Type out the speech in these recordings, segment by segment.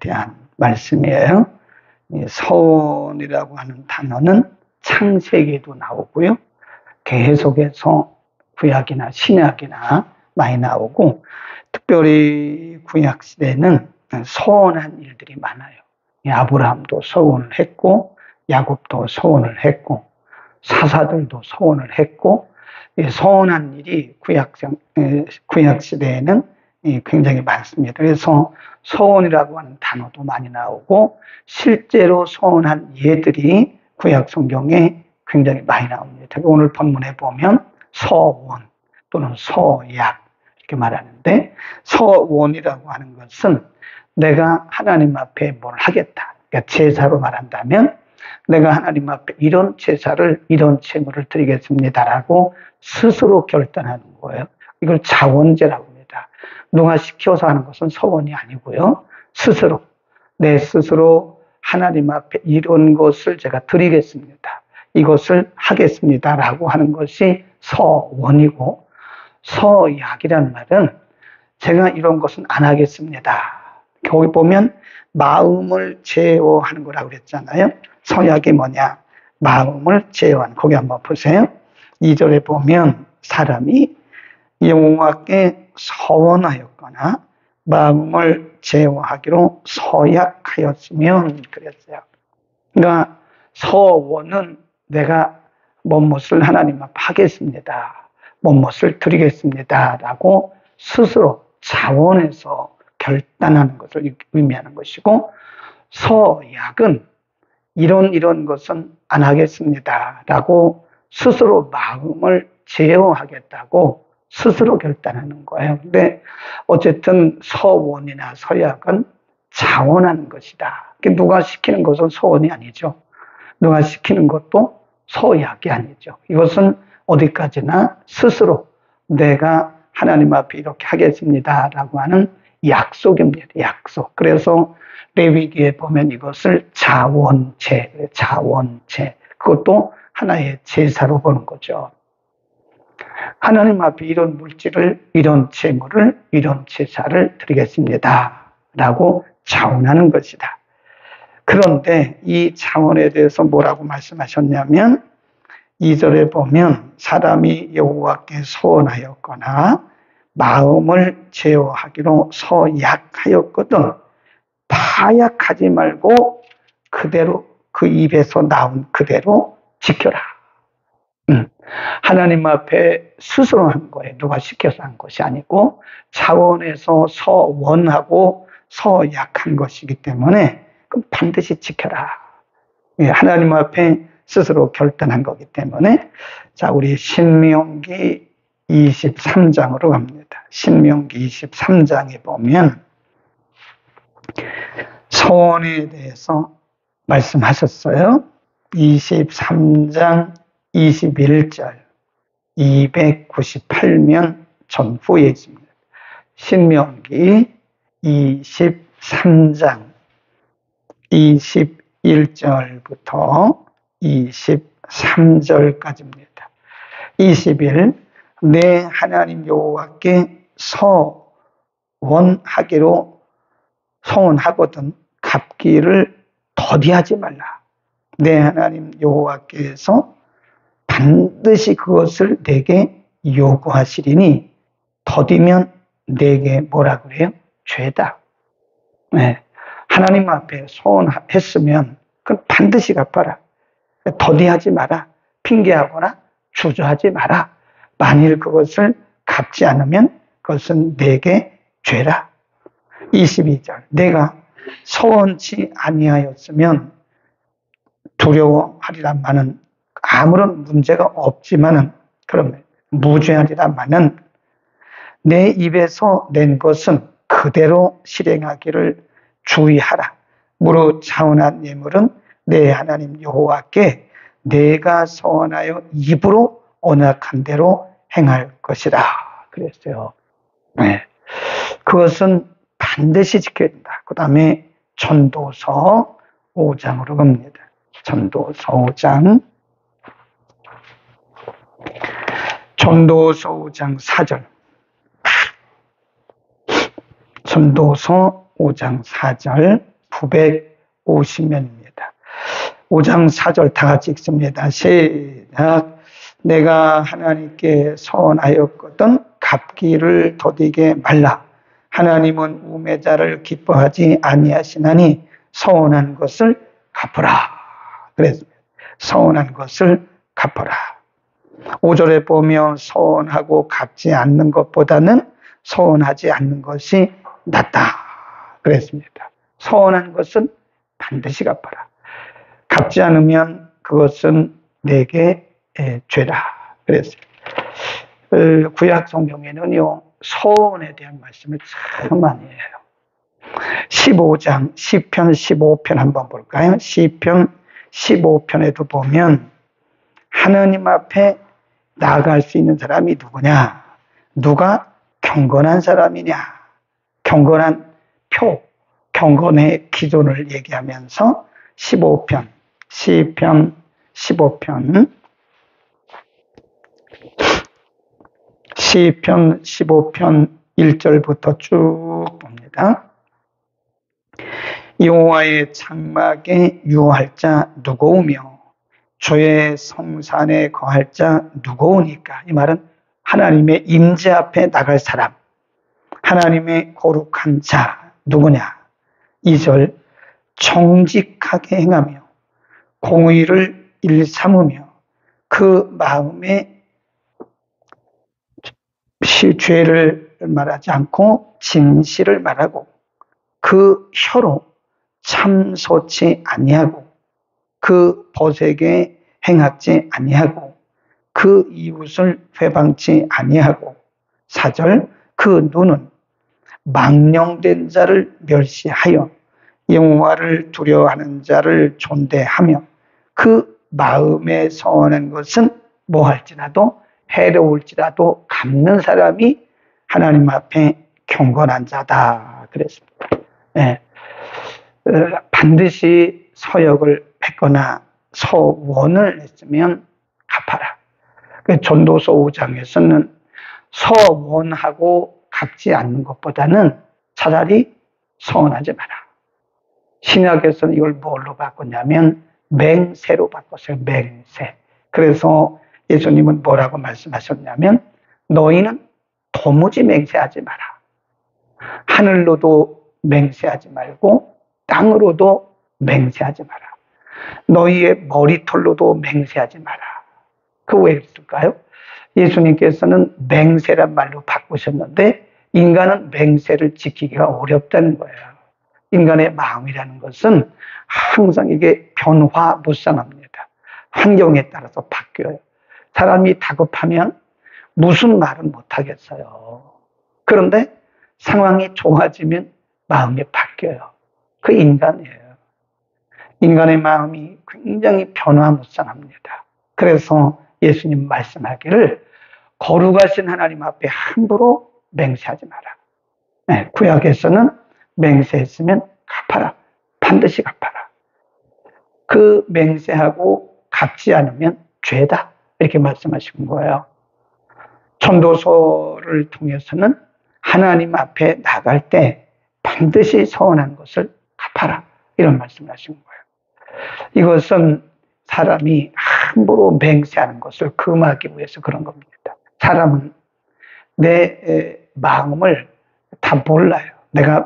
대한 말씀이에요. 이 서원이라고 하는 단어는 창세기에도 나오고요. 계속해서 구약이나 신약이나 많이 나오고, 특별히 구약 시대에는 서원한 일들이 많아요. 아브라함도 서원을 했고, 야곱도 서원을 했고, 사사들도 서원을 했고, 서원한 일이 구약 시대에는 굉장히 많습니다. 그래서 서원이라고 하는 단어도 많이 나오고, 실제로 서원한 예들이 구약 성경에 굉장히 많이 나옵니다. 오늘 본문에 보면 서원 또는 서약 이렇게 말하는데, 서원이라고 하는 것은 내가 하나님 앞에 뭘 하겠다. 그러니까 제사로 말한다면 내가 하나님 앞에 이런 제사를, 이런 제물을 드리겠습니다라고 스스로 결단하는 거예요. 이걸 자원제라고 합니다. 누가 시켜서 하는 것은 서원이 아니고요. 스스로, 내 스스로 하나님 앞에 이런 것을 제가 드리겠습니다. 이것을 하겠습니다라고 하는 것이 서원이고, 서약이라는 말은 제가 이런 것은 안 하겠습니다. 거기 보면 마음을 제어하는 거라고 그랬잖아요. 서약이 뭐냐? 마음을 제어하는. 거기 한번 보세요. 2절에 보면 사람이 여호와께 서원하였거나 마음을 제어하기로 서약하였으면 그랬어요. 그러니까 서원은 내가 무엇을 하나님 앞에 하겠습니다. 무엇을 드리겠습니다. 라고 스스로 자원해서 결단하는 것을 의미하는 것이고, 서약은 이런 것은 안 하겠습니다. 라고 스스로 마음을 제어하겠다고 스스로 결단하는 거예요. 근데 어쨌든 서원이나 서약은 자원하는 것이다. 누가 시키는 것은 서원이 아니죠. 누가 시키는 것도 서약이 아니죠. 이것은 어디까지나 스스로 내가 하나님 앞에 이렇게 하겠습니다라고 하는 약속입니다. 약속. 그래서 레위기에 보면 이것을 자원제, 그것도 하나의 제사로 보는 거죠. 하나님 앞에 이런 물질을, 이런 제물을, 이런 제사를 드리겠습니다라고 자원하는 것이다. 그런데 이 자원에 대해서 뭐라고 말씀하셨냐면, 2절에 보면 사람이 여호와께 서원하였거나 마음을 제어하기로 서약하였거든 파약하지 말고 그대로 그 입에서 나온 그대로 지켜라. 하나님 앞에 스스로 한 거예요. 누가 시켜서 한 것이 아니고 자원에서 서원하고 서약한 것이기 때문에 그럼 반드시 지켜라. 하나님 앞에 스스로 결단한 거기 때문에. 자, 우리 신명기 23장으로 갑니다. 신명기 23장에 보면 서원에 대해서 말씀하셨어요. 23장 21절 298면 전후에 있습니다. 신명기 23장 21절부터 23절까지입니다. 20일 내 하나님 여호와께 서원하기로 서원하거든 갚기를 더디하지 말라. 내 하나님 여호와께서 반드시 그것을 내게 요구하시리니 더디면 내게 뭐라 그래요? 죄다. 네. 하나님 앞에 서원했으면 그건 반드시 갚아라. 더디하지 마라. 핑계하거나 주저하지 마라. 만일 그것을 갚지 않으면 그것은 내게 죄라. 22절 내가 서원치 아니하였으면 두려워하리라마는 아무런 문제가 없지만은 그러면 무죄하리라마는 내 입에서 낸 것은 그대로 실행하기를 주의하라. 무릇 자원한 예물은 내 하나님 여호와께 내가 서원하여 입으로 언약한 대로 행할 것이라 그랬어요. 네. 그것은 반드시 지켜야 된다. 그 다음에 전도서 5장으로 갑니다. 전도서 5장 4절 전도서 5장 4절 950면입니다. 5장 4절 다 같이 읽습니다. 시작. 내가 하나님께 서원하였거든 갚기를 더디게 말라. 하나님은 우매자를 기뻐하지 아니하시나니 서원한 것을 갚으라. 그랬습니다. 서원한 것을 갚으라. 5절에 보면 서원하고 갚지 않는 것보다는 서원하지 않는 것이 낫다. 그랬습니다. 서원한 것은 반드시 갚아라. 갚지 않으면 그것은 내게 죄다. 그랬어요. 구약 성경에는요, 서원에 대한 말씀을 참 많이 해요. 15장, 시편 15편 한번 볼까요? 시편 15편에도 보면 하나님 앞에 나아갈 수 있는 사람이 누구냐? 누가 경건한 사람이냐? 경건한 표, 경건의 기준을 얘기하면서 15편, 시편 15편, 시편 15편 1절부터 쭉 봅니다. 여호와의 장막에 유할 자 누구오며 주의 성산에 거할 자 누구오니까. 이 말은 하나님의 임재 앞에 나갈 사람, 하나님의 거룩한 자 누구냐. 2절 정직하게 행하며 공의를 일삼으며 그 마음에 죄를 말하지 않고 진실을 말하고 그 혀로 참소치 아니하고 그 벗에게 행하지 아니하고 그 이웃을 회방치 아니하고. 4절 그 눈은 망령된 자를 멸시하여 여호와를 두려워하는 자를 존대하며 그 마음에 서원한 것은 뭐할지라도 해로울지라도 갚는 사람이 하나님 앞에 경건한 자다. 그랬습니다. 네. 반드시 서역을 했거나 서원을 했으면 갚아라. 전도서 5장에서는 서원하고 갚지 않는 것보다는 차라리 서원하지 마라. 신약에서는 이걸 뭘로 바꿨냐면 맹세로 바꿨어요. 맹세. 그래서 예수님은 뭐라고 말씀하셨냐면 너희는 도무지 맹세하지 마라. 하늘로도 맹세하지 말고 땅으로도 맹세하지 마라. 너희의 머리털로도 맹세하지 마라. 그 왜 그랬을까요? 예수님께서는 맹세란 말로 바꾸셨는데 인간은 맹세를 지키기가 어렵다는 거예요. 인간의 마음이라는 것은 항상 이게 변화무쌍합니다. 환경에 따라서 바뀌어요. 사람이 다급하면 무슨 말은 못하겠어요. 그런데 상황이 좋아지면 마음이 바뀌어요. 그 인간이에요. 인간의 마음이 굉장히 변화무쌍합니다. 그래서 예수님 말씀하기를 거룩하신 하나님 앞에 함부로 맹세하지 마라. 네, 구약에서는 맹세했으면 갚아라. 반드시 갚아라. 그 맹세하고 갚지 않으면 죄다. 이렇게 말씀하신 거예요. 전도서를 통해서는 하나님 앞에 나갈 때 반드시 서원한 것을 갚아라. 이런 말씀을 하신 거예요. 이것은 사람이 함부로 맹세하는 것을 금하기 위해서 그런 겁니다. 사람은 내 마음을 다 몰라요. 내가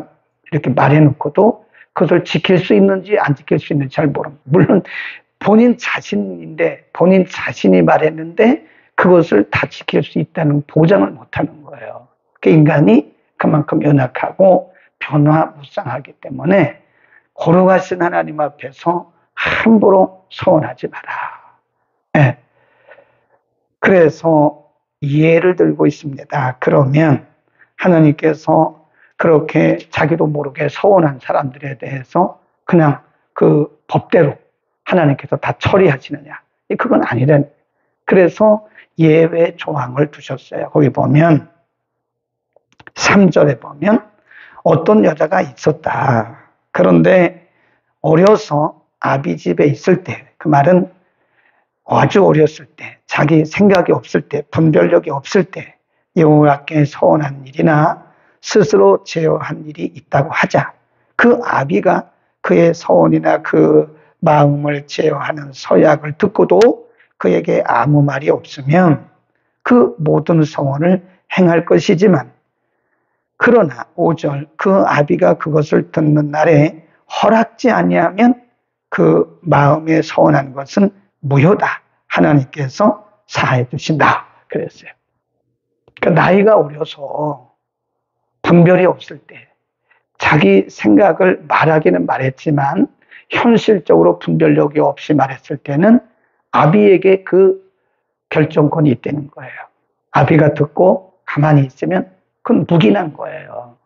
이렇게 말해놓고도 그것을 지킬 수 있는지 안 지킬 수 있는지 잘 모릅니다. 물론 본인 자신인데 본인 자신이 말했는데 그것을 다 지킬 수 있다는 보장을 못하는 거예요. 그 인간이 그만큼 연약하고 변화무쌍하기 때문에 거룩하신 하나님 앞에서 함부로 서원하지 마라. 네. 그래서 예를 들고 있습니다. 그러면 하나님께서 그렇게 자기도 모르게 서원한 사람들에 대해서 그냥 그 법대로 하나님께서 다 처리하시느냐? 그건 아니란. 그래서 예외 조항을 두셨어요. 거기 보면 3절에 보면 어떤 여자가 있었다. 그런데 어려서 아비 집에 있을 때, 그 말은 아주 어렸을 때, 자기 생각이 없을 때, 분별력이 없을 때 여호와께 서원한 일이나 스스로 제어한 일이 있다고 하자. 그 아비가 그 그의 서원이나 그 마음을 제어하는 서약을 듣고도 그에게 아무 말이 없으면 그 모든 서원을 행할 것이지만, 그러나 5절 그 아비가 그것을 듣는 날에 허락지 아니하면 그 마음에 서원한 것은 무효다. 하나님께서 사해 주신다. 그랬어요. 그러니까 나이가 어려서 분별이 없을 때 자기 생각을 말하기는 말했지만 현실적으로 분별력이 없이 말했을 때는 아비에게 그 결정권이 있다는 거예요. 아비가 듣고 가만히 있으면 그건 묵인한 거예요.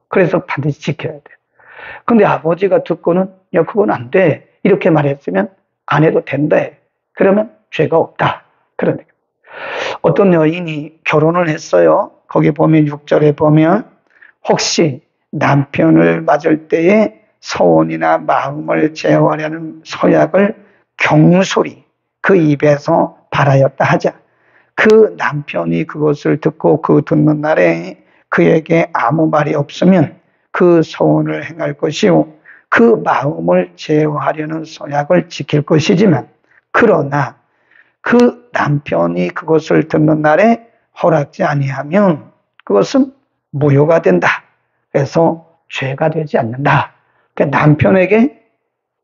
그래서 반드시 지켜야 돼요. 근데 아버지가 듣고는 야 그건 안 돼. 이렇게 말했으면 안 해도 된다. 그러면 죄가 없다. 그런 얘기. 어떤 여인이 결혼을 했어요. 거기 보면 6절에 보면 혹시 남편을 맞을 때에 서원이나 마음을 제어하려는 서약을 경솔히 그 입에서 발하였다 하자. 그 남편이 그것을 듣고 그 듣는 날에 그에게 아무 말이 없으면 그 서원을 행할 것이요 그 마음을 제어하려는 서약을 지킬 것이지만, 그러나 그 남편이 그것을 듣는 날에 허락지 아니하면 그것은 무효가 된다. 그래서 죄가 되지 않는다. 그러니까 남편에게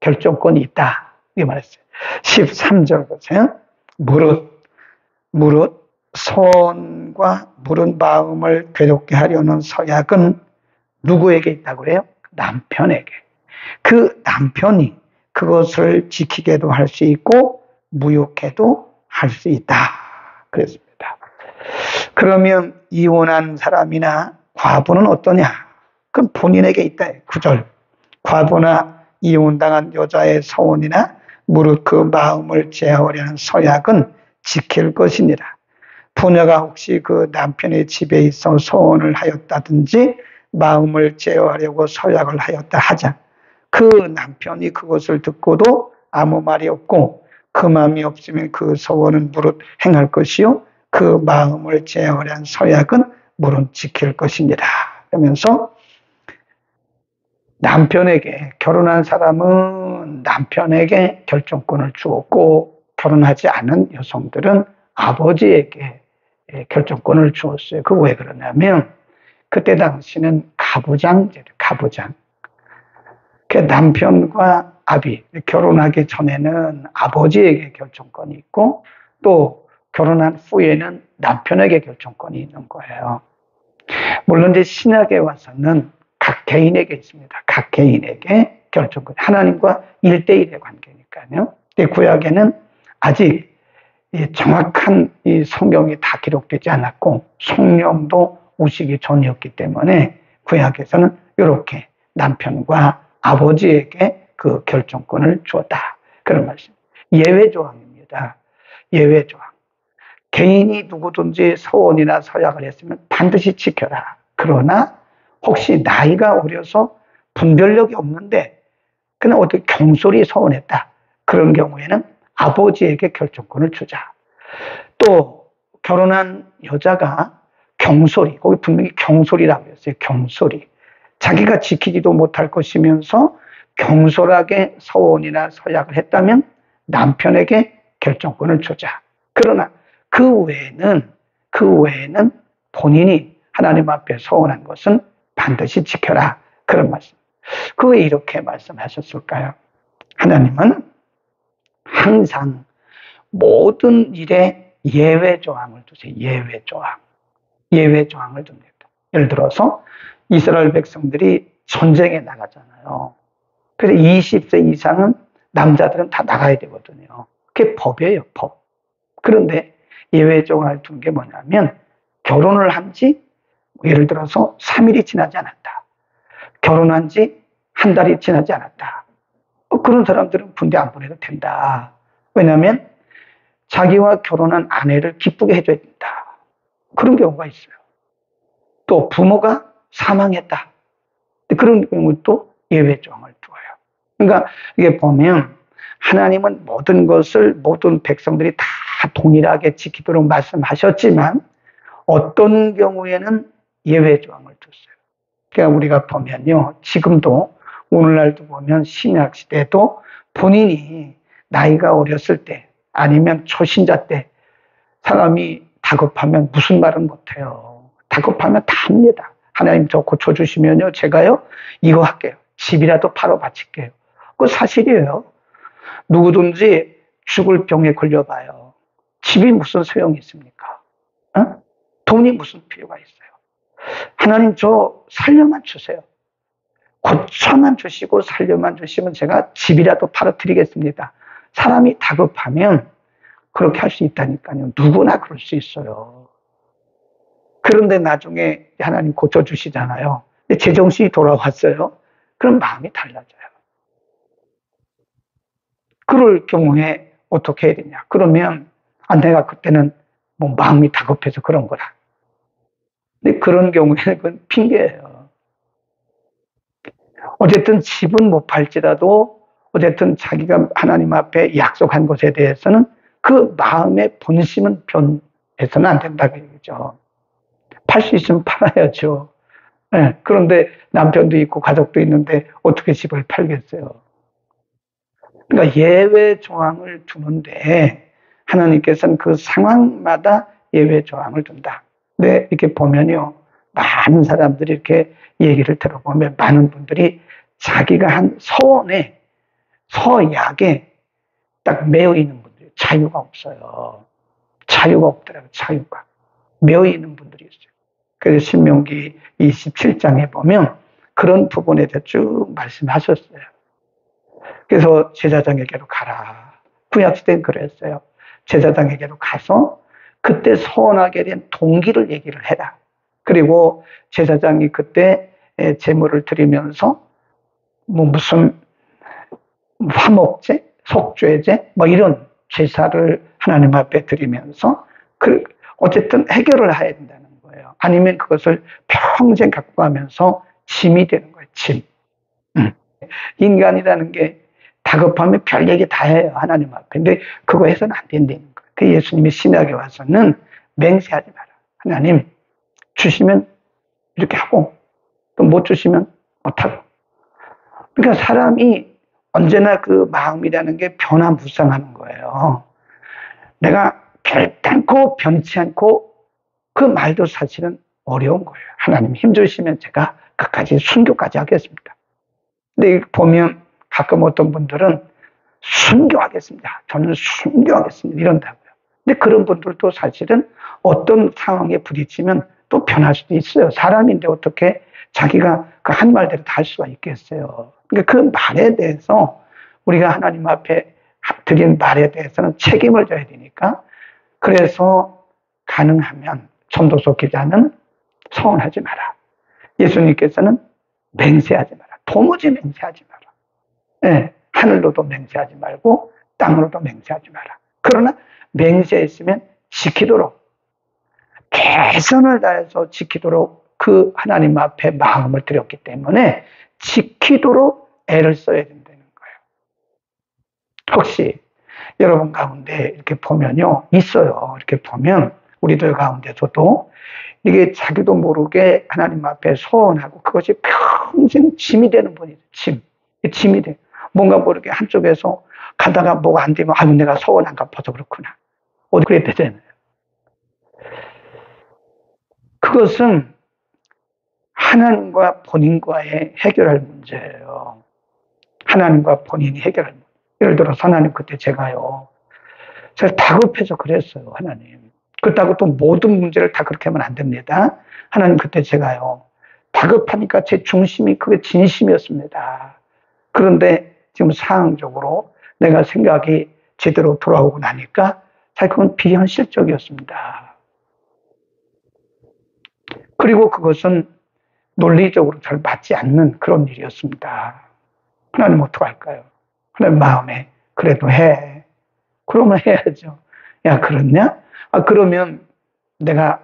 결정권이 있다. 이렇게 말했어요. 13절 보세요. 무릇 서원과 무릇 마음을 괴롭게 하려는 서약은 누구에게 있다고 그래요? 남편에게. 그 남편이 그것을 지키게도 할 수 있고 무효케도 할 수 있다. 그랬습니다. 그러면 이혼한 사람이나 과부는 어떠냐? 그건 본인에게 있다. 9절. 과부나 이혼당한 여자의 서원이나 무릇 그 마음을 제어하려는 서약은 지킬 것이니라. 부녀가 혹시 그 남편의 집에 있어 서원을 하였다든지 마음을 제어하려고 서약을 하였다 하자. 그 남편이 그것을 듣고도 아무 말이 없고 그 마음이 없으면 그 서원은 무릇 행할 것이요 그 마음을 제어하려는 서약은 무릇 지킬 것이니라. 그러면서 남편에게, 결혼한 사람은 남편에게 결정권을 주었고 결혼하지 않은 여성들은 아버지에게 결정권을 주었어요. 그 왜 그러냐면 그때 당시는 가부장제를, 가부장. 그 남편과 아비, 결혼하기 전에는 아버지에게 결정권이 있고 또 결혼한 후에는 남편에게 결정권이 있는 거예요. 물론 이제 신약에 와서는 각 개인에게 있습니다. 각 개인에게 결정권. 하나님과 1대1의 관계니까요. 근데 구약에는 아직 정확한 이 성경이 다 기록되지 않았고 성령도 오시기 전이었기 때문에 구약에서는 이렇게 남편과 아버지에게 그 결정권을 주었다. 그런 말씀. 예외 조항입니다. 예외 조항. 개인이 누구든지 서원이나 서약을 했으면 반드시 지켜라. 그러나 혹시 나이가 어려서 분별력이 없는데 그냥 어떻게 경솔히 서원했다. 그런 경우에는 아버지에게 결정권을 주자. 또 결혼한 여자가 경솔히, 거기 분명히 경솔이라고 했어요. 경솔히. 자기가 지키지도 못할 것이면서 경솔하게 서원이나 서약을 했다면 남편에게 결정권을 주자. 그러나 그 외에는 본인이 하나님 앞에 서원한 것은 반드시 지켜라. 그런 말씀. 그 왜 이렇게 말씀하셨을까요? 하나님은 항상 모든 일에 예외 조항을 두세요. 예외 조항. 예외 조항을 둡니다. 예를 들어서 이스라엘 백성들이 전쟁에 나가잖아요. 그래서 20세 이상은 남자들은 다 나가야 되거든요. 그게 법이에요, 법. 그런데 예외 조항을 둔 게 뭐냐면 결혼을 한 지 예를 들어서 3일이 지나지 않았다. 결혼한 지 한 달이 지나지 않았다. 그런 사람들은 군대 안 보내도 된다. 왜냐하면 자기와 결혼한 아내를 기쁘게 해줘야 된다. 그런 경우가 있어요. 또 부모가 사망했다. 그런 경우 또 예외 조항을 두어요. 그러니까 이게 보면 하나님은 모든 것을 모든 백성들이 다 동일하게 지키도록 말씀하셨지만 어떤 경우에는 예외 조항을 뒀어요. 그러니까 우리가 보면요. 지금도 오늘날도 보면 신약 시대도 본인이 나이가 어렸을 때 아니면 초신자 때 사람이 다급하면 무슨 말은 못해요. 다급하면 다 합니다. 하나님 저 고쳐주시면요 제가요 이거 할게요. 집이라도 팔아 바칠게요. 그거 사실이에요. 누구든지 죽을 병에 걸려봐요. 집이 무슨 소용이 있습니까? 어? 돈이 무슨 필요가 있어요? 하나님 저 살려만 주세요. 고쳐만 주시고 살려만 주시면 제가 집이라도 팔아드리겠습니다. 사람이 다급하면 그렇게 할 수 있다니까요. 누구나 그럴 수 있어요. 그런데 나중에 하나님 고쳐주시잖아요. 근데 제정신이 돌아왔어요. 그럼 마음이 달라져요. 그럴 경우에 어떻게 해야 되냐. 그러면 내가 그때는 뭐 마음이 다급해서 그런 거라. 근데 그런 경우에는 그건 핑계예요. 어쨌든 집은 못 팔지라도 어쨌든 자기가 하나님 앞에 약속한 것에 대해서는 그 마음의 본심은 변해서는 안 된다고 얘기죠. 팔 수 있으면 팔아야죠. 네, 그런데 남편도 있고 가족도 있는데 어떻게 집을 팔겠어요. 그러니까 예외 조항을 두는데 하나님께서는 그 상황마다 예외 조항을 둔다. 근데 이렇게 보면요. 많은 사람들이 이렇게 얘기를 들어보면 많은 분들이 자기가 한 서원에 서약에 딱 매여 있는 분들이 자유가 없어요. 자유가 없더라고요. 자유가. 매여 있는 분들이 있어요. 그래서 신명기 27장에 보면 그런 부분에 대해 쭉 말씀하셨어요. 그래서 제사장에게로 가라. 구약시대는 그랬어요. 제사장에게로 가서 그때 서원하게 된 동기를 얘기를 해라. 그리고 제사장이 그때 제물을 드리면서 뭐 무슨 화목제, 속죄제 뭐 이런 제사를 하나님 앞에 드리면서 어쨌든 해결을 해야 된다는 거예요. 아니면 그것을 평생 갖고 가면서 짐이 되는 거예요. 짐. 인간이라는 게 다급하면 별 얘기 다 해요. 하나님 앞에. 근데 그거 해서는 안 된다는 거예요. 그 예수님이 신약에 와서는 맹세하지 마라. 하나님 주시면 이렇게 하고 또 못 주시면 못하고. 그러니까 사람이 언제나 그 마음이라는 게 변화무쌍하는 거예요. 내가 결단코 변치 않고 그 말도 사실은 어려운 거예요. 하나님 힘주시면 제가 끝까지 순교까지 하겠습니다. 근데 보면 가끔 어떤 분들은 순교하겠습니다. 저는 순교하겠습니다. 이런다고요. 근데 그런 분들도 사실은 어떤 상황에 부딪히면 또 변할 수도 있어요. 사람인데 어떻게 자기가 그 한 말대로 다 할 수가 있겠어요. 그러니까 그 말에 대해서 우리가 하나님 앞에 드린 말에 대해서는 책임을 져야 되니까 그래서 가능하면 전도서 기자는 서원하지 마라. 예수님께서는 맹세하지 마라. 도무지 맹세하지 마라. 네, 하늘로도 맹세하지 말고 땅으로도 맹세하지 마라. 그러나 맹세했으면 지키도록 최선을 다해서 지키도록 그 하나님 앞에 마음을 드렸기 때문에 지키도록 애를 써야 된다는 거예요. 혹시 여러분 가운데 이렇게 보면요 있어요. 이렇게 보면 우리들 가운데서도 이게 자기도 모르게 하나님 앞에 소원하고 그것이 평생 짐이 되는 분이죠. 짐이 돼. 뭔가 모르게 한쪽에서 가다가 뭐가 안 되면 아유 내가 소원 안 갚아서 그렇구나. 어디 그랬대잖아요. 그것은 하나님과 본인과의 해결할 문제예요. 하나님과 본인이 해결할 문제. 예를 들어서 하나님 그때 제가 다급해서 그랬어요. 하나님. 그렇다고 또 모든 문제를 다 그렇게 하면 안 됩니다. 하나님 그때 제가요. 다급하니까 제 중심이 그게 진심이었습니다. 그런데 지금 상황적으로 내가 생각이 제대로 돌아오고 나니까 사실 그건 비현실적이었습니다. 그리고 그것은 논리적으로 잘 맞지 않는 그런 일이었습니다. 하나님 어떡할까요? 하나님 마음에 그래도 해. 그러면 해야죠. 야 그렇냐? 그러면 내가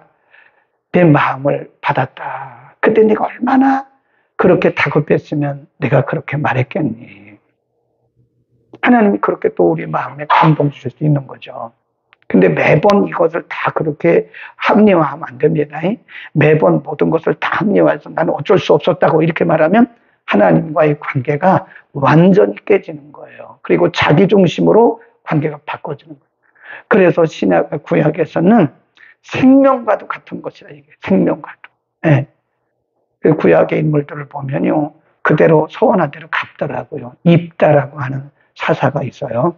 내 마음을 받았다. 그때 내가 얼마나 그렇게 다급했으면 내가 그렇게 말했겠니? 하나님이 그렇게 또 우리 마음에 감동 주실 수 있는 거죠. 근데 매번 이것을 다 그렇게 합리화하면 안 됩니다. 매번 모든 것을 다 합리화해서 나는 어쩔 수 없었다고 이렇게 말하면 하나님과의 관계가 완전히 깨지는 거예요. 그리고 자기 중심으로 관계가 바꿔지는 거예요. 그래서 신약 구약에서는 생명과도 같은 것이라 이게 생명과도. 예. 그 구약의 인물들을 보면요, 그대로 소원한 대로 갚더라고요. 입다라고 하는 사사가 있어요.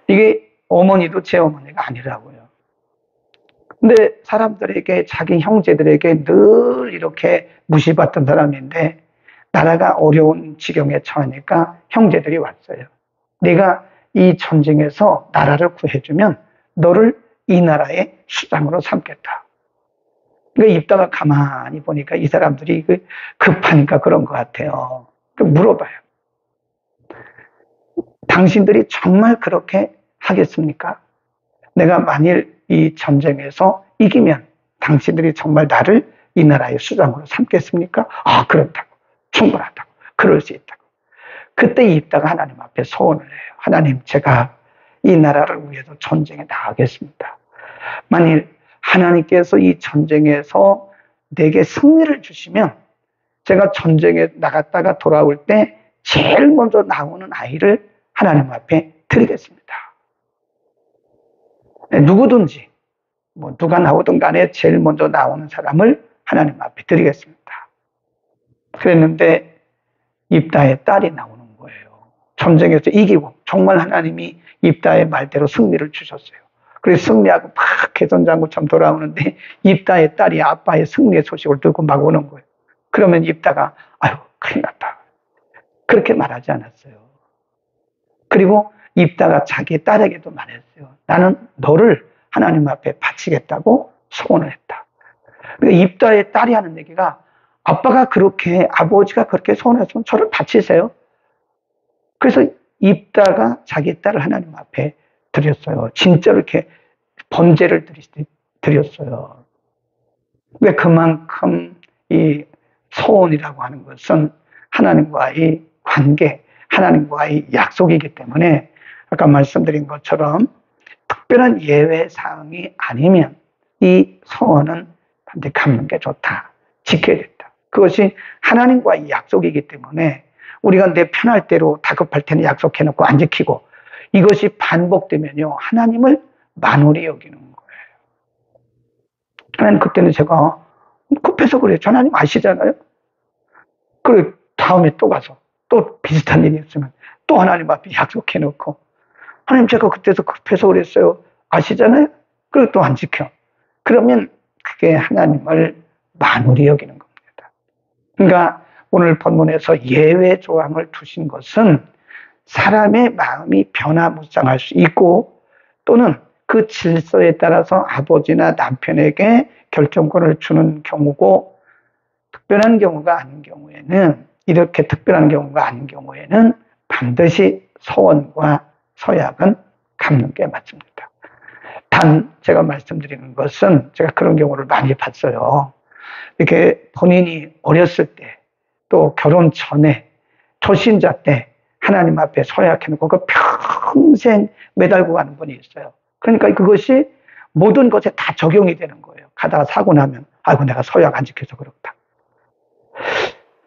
이게 어머니도 제 어머니가 아니라고요. 근데 사람들에게, 자기 형제들에게 늘 이렇게 무시받던 사람인데 나라가 어려운 지경에 처하니까 형제들이 왔어요. 네가 이 전쟁에서 나라를 구해주면 너를 이 나라의 수장으로 삼겠다. 그러니까 입다가 가만히 보니까 이 사람들이 급하니까 그런 것 같아요. 물어봐요. 당신들이 정말 그렇게 하겠습니까? 내가 만일 이 전쟁에서 이기면 당신들이 정말 나를 이 나라의 수장으로 삼겠습니까? 아, 그렇다고. 충분하다고. 그럴 수 있다고. 그때 입다가 하나님 앞에 소원을 해요. 하나님, 제가 이 나라를 위해서 전쟁에 나가겠습니다. 만일 하나님께서 이 전쟁에서 내게 승리를 주시면 제가 전쟁에 나갔다가 돌아올 때 제일 먼저 나오는 아이를 하나님 앞에 드리겠습니다. 누구든지 누가 나오든 간에 제일 먼저 나오는 사람을 하나님 앞에 드리겠습니다. 그랬는데 입다의 딸이 나오는 거예요. 전쟁에서 이기고 정말 하나님이 입다의 말대로 승리를 주셨어요. 그래서 승리하고 막 개선장구처럼 돌아오는데 입다의 딸이 아빠의 승리의 소식을 듣고 막 오는 거예요. 그러면 입다가 아유, 큰일 났다. 그렇게 말하지 않았어요. 그리고 입다가 자기 딸에게도 말했어요. 나는 너를 하나님 앞에 바치겠다고 소원을 했다. 그러니까 입다의 딸이 하는 얘기가 아빠가 그렇게, 아버지가 그렇게 소원했으면 저를 바치세요. 그래서 입다가 자기 딸을 하나님 앞에 드렸어요. 진짜로 이렇게 번제를 드렸어요. 왜 그만큼 이 소원이라고 하는 것은 하나님과의 관계, 하나님과의 약속이기 때문에 아까 말씀드린 것처럼 특별한 예외 사항이 아니면 이 소원은 반드시 갚는 게 좋다. 지켜야겠다. 그것이 하나님과의 약속이기 때문에 우리가 내 편할 대로 다급할 때는 약속해놓고 안 지키고 이것이 반복되면요, 하나님을 만홀히 여기는 거예요. 하나님, 그때는 제가 급해서 그래요. 하나님 아시잖아요. 그리고 다음에 또 가서 또 비슷한 일이 있으면 또 하나님 앞에 약속해놓고 하나님, 제가 그때도 급해서 그랬어요. 아시잖아요. 그리고 또 안 지켜. 그러면 그게 하나님을 만홀히 여기는 겁니다. 그러니까 오늘 본문에서 예외 조항을 두신 것은 사람의 마음이 변화무쌍할 수 있고 또는 그 질서에 따라서 아버지나 남편에게 결정권을 주는 경우고, 특별한 경우가 아닌 경우에는, 이렇게 특별한 경우가 아닌 경우에는 반드시 소원과 서약은 갚는 게 맞습니다. 단 제가 말씀드리는 것은 제가 그런 경우를 많이 봤어요. 이렇게 본인이 어렸을 때 또 결혼 전에 초신자 때 하나님 앞에 서약해놓고 그 평생 매달고 가는 분이 있어요. 그러니까 그것이 모든 것에 다 적용이 되는 거예요. 가다가 사고 나면 아이고 내가 서약 안 지켜서 그렇다.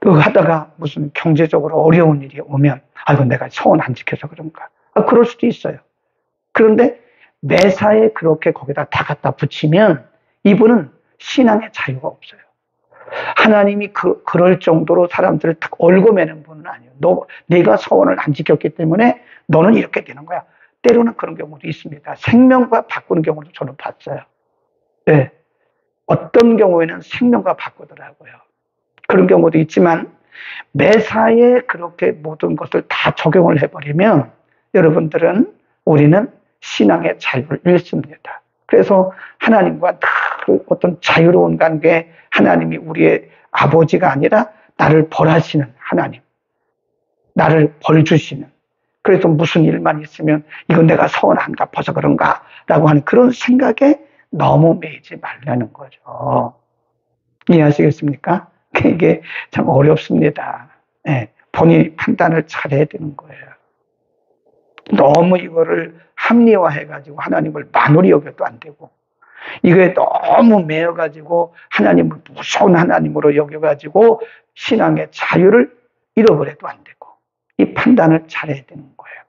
또 하다가 무슨 경제적으로 어려운 일이 오면 아이고 내가 소원 안 지켜서 그런가. 그럴 수도 있어요. 그런데 매사에 그렇게 거기다 다 갖다 붙이면 이분은 신앙의 자유가 없어요. 하나님이 그럴 정도로 사람들을 딱 얽어매는 분은 아니에요. 네가 소원을 안 지켰기 때문에 너는 이렇게 되는 거야. 때로는 그런 경우도 있습니다. 생명과 바꾸는 경우도 저는 봤어요. 네. 어떤 경우에는 생명과 바꾸더라고요. 그런 경우도 있지만 매사에 그렇게 모든 것을 다 적용을 해버리면 여러분들은, 우리는 신앙의 자유를 잃습니다. 그래서 하나님과 어떤 자유로운 관계, 하나님이 우리의 아버지가 아니라 나를 벌하시는 하나님, 나를 벌 주시는, 그래서 무슨 일만 있으면 이건 내가 소원 안 갚아서 그런가 라고 하는 그런 생각에 너무 매이지 말라는 거죠. 이해하시겠습니까? 이게 참 어렵습니다. 네, 본인이 판단을 잘해야 되는 거예요. 너무 이거를 합리화해가지고 하나님을 만홀히 여겨도 안 되고, 이거에 너무 매여가지고 하나님을 무서운 하나님으로 여겨가지고 신앙의 자유를 잃어버려도 안 되고, 이 판단을 잘해야 되는 거예요.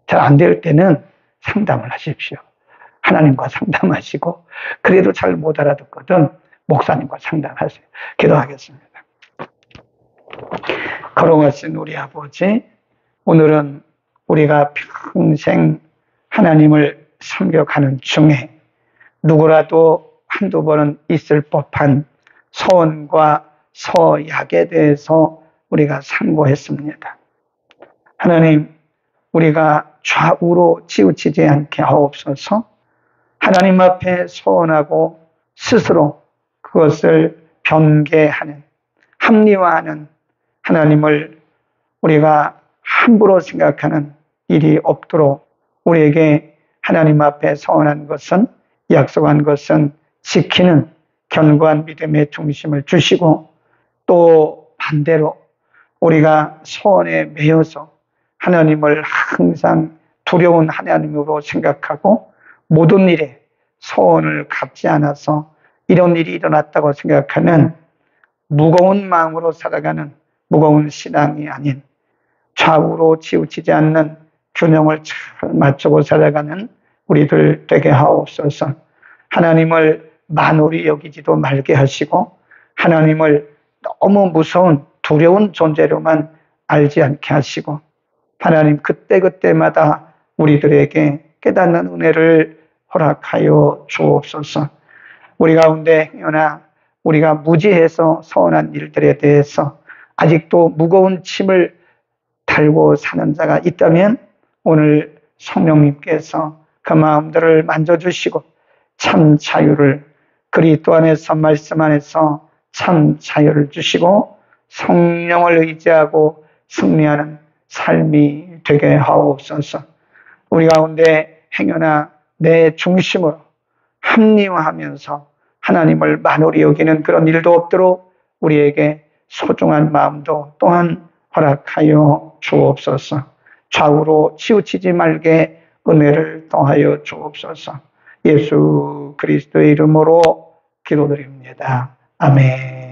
잘 안 될 때는 상담을 하십시오. 하나님과 상담하시고, 그래도 잘 못 알아듣거든 목사님과 상담하세요. 기도하겠습니다. 걸어가신 우리 아버지, 오늘은 우리가 평생 하나님을 섬겨가는 중에 누구라도 한두 번은 있을 법한 서원과 서약에 대해서 우리가 상고했습니다. 하나님, 우리가 좌우로 치우치지 않게 하옵소서. 하나님 앞에 서원하고 스스로 그것을 변개하는, 합리화하는 하나님을 우리가 함부로 생각하는 일이 없도록 우리에게 하나님 앞에 서원한 것은, 약속한 것은 지키는 견고한 믿음의 중심을 주시고, 또 반대로 우리가 서원에 매여서 하나님을 항상 두려운 하나님으로 생각하고 모든 일에 서원을 갚지 않아서 이런 일이 일어났다고 생각하는 무거운 마음으로 살아가는 무거운 신앙이 아닌 좌우로 치우치지 않는 균형을 잘 맞추고 살아가는 우리들 되게 하옵소서. 하나님을 만홀히 여기지도 말게 하시고 하나님을 너무 무서운 두려운 존재로만 알지 않게 하시고 하나님 그때그때마다 우리들에게 깨닫는 은혜를 허락하여 주옵소서. 우리 가운데 행여나 우리가 무지해서 서운한 일들에 대해서 아직도 무거운 짐을 달고 사는 자가 있다면 오늘 성령님께서 그 마음들을 만져주시고 참 자유를, 그리스도 안에서 말씀 안에서 참 자유를 주시고 성령을 의지하고 승리하는 삶이 되게 하옵소서. 우리 가운데 행여나 내 중심으로 합리화하면서 하나님을 만홀히 여기는 그런 일도 없도록 우리에게 소중한 마음도 또한 허락하여 주옵소서. 좌우로 치우치지 말게 은혜를 더하여 주옵소서. 예수 그리스도의 이름으로 기도드립니다. 아멘.